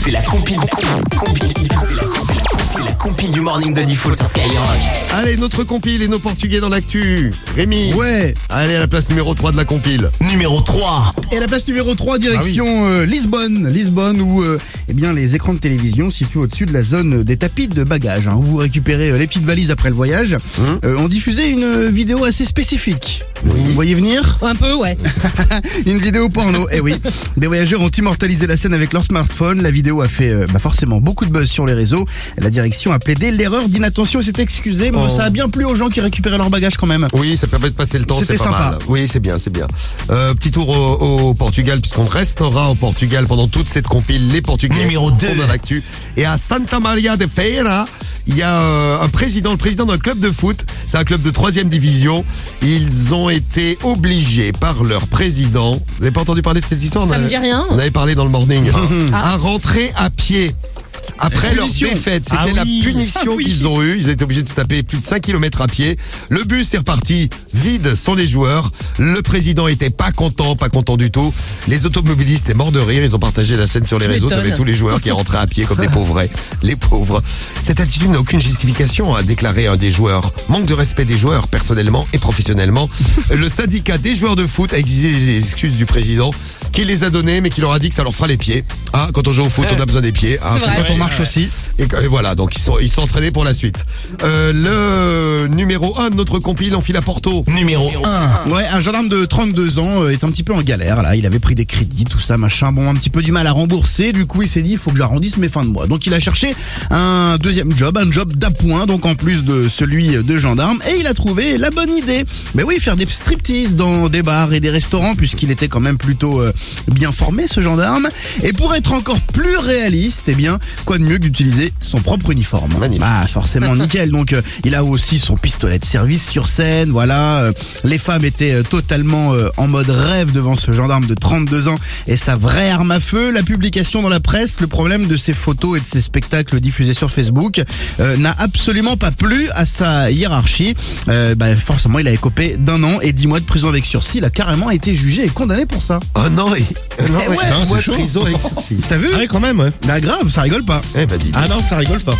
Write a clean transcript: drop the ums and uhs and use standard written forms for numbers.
C'est la compile du morning de Diffoul sur Skyrock. Allez, notre compile et nos Portugais dans l'actu. Rémi. Ouais. Allez, à la place numéro 3 de la compile. Numéro 3. Et à la place numéro 3, direction Lisbonne. Lisbonne où eh bien, les écrans de télévision situés au-dessus de la zone des tapis de bagages, où vous récupérez les petites valises après le voyage, ont diffusé une vidéo assez spécifique. Vous voyez venir? Un peu, ouais. Une vidéo porno, eh oui. Des voyageurs ont immortalisé la scène avec leur smartphone. La vidéo a fait forcément beaucoup de buzz sur les réseaux. La direction a plaidé l'erreur d'inattention et s'est excusée. Mais ça a bien plu aux gens qui récupéraient leur bagage quand même. Oui, ça permet de passer le temps, c'est C'était pas sympa. mal. Oui, c'est bien, c'est bien. Petit tour au Portugal, puisqu'on restera au Portugal pendant toute cette compile. Les Portugais Numéro 2. sont dans l'actu. Et à Santa Maria de Feira, il y a le président d'un club de foot. C'est un club de 3e division. Ils ont été obligés par leur président. Vous n'avez pas entendu parler de cette histoire? Ça me dit rien. On avait parlé dans le morning. À rentrer à pied. Après leur punition. défaite, c'était Ah la oui. punition qu'ils ont eue. Ils étaient obligés de se taper plus de 5 km à pied. Le bus est reparti vide sans les joueurs. Le président était pas content du tout. Les automobilistes étaient morts de rire. Ils ont partagé la scène sur les Tu réseaux. m'étonnes. T'avais tous les joueurs qui rentraient à pied comme des pauvres. Les pauvres. Cette attitude n'a aucune justification, a déclaré un des joueurs. Manque de respect des joueurs, personnellement et professionnellement. Le syndicat des joueurs de foot a exigé des excuses du président, qui les a données, mais qui leur a dit que ça leur fera les pieds. Quand on joue au foot, on a besoin des pieds. C'est vrai. Quand on marche aussi. Et voilà, donc ils sont entraînés pour la suite. Le numéro 1 de notre compile, on file à Porto. Numéro 1. Ouais, un gendarme de 32 ans est un petit peu en galère là, il avait pris des crédits, tout ça, machin, un petit peu du mal à rembourser, du coup il s'est dit il faut que j'arrondisse mes fins de mois. Donc il a cherché un deuxième job, un job d'appoint, donc en plus de celui de gendarme, et il a trouvé la bonne idée. Mais oui, faire des striptease dans des bars et des restaurants, puisqu'il était quand même plutôt bien formé ce gendarme. Et pour être encore plus réaliste, eh bien, quoi de mieux que d'utiliser son propre uniforme. Magnifique. Bah forcément nickel, donc il a aussi son pistolet de service sur scène, voilà. Les femmes étaient totalement en mode rêve devant ce gendarme de 32 ans et sa vraie arme à feu. La publication dans la presse, le problème de ces photos et de ces spectacles diffusés sur Facebook n'a absolument pas plu à sa hiérarchie. Forcément, il a écopé d'1 an et 10 mois de prison avec sursis. Il a carrément été jugé et condamné pour ça. Oh non, ouais. putain, c'est chaud. prison avec sursis. T'as vu? Ah ouais, quand même, ouais. Bah grave, ça rigole pas. Eh ben dis. Ah non, ça rigole pas.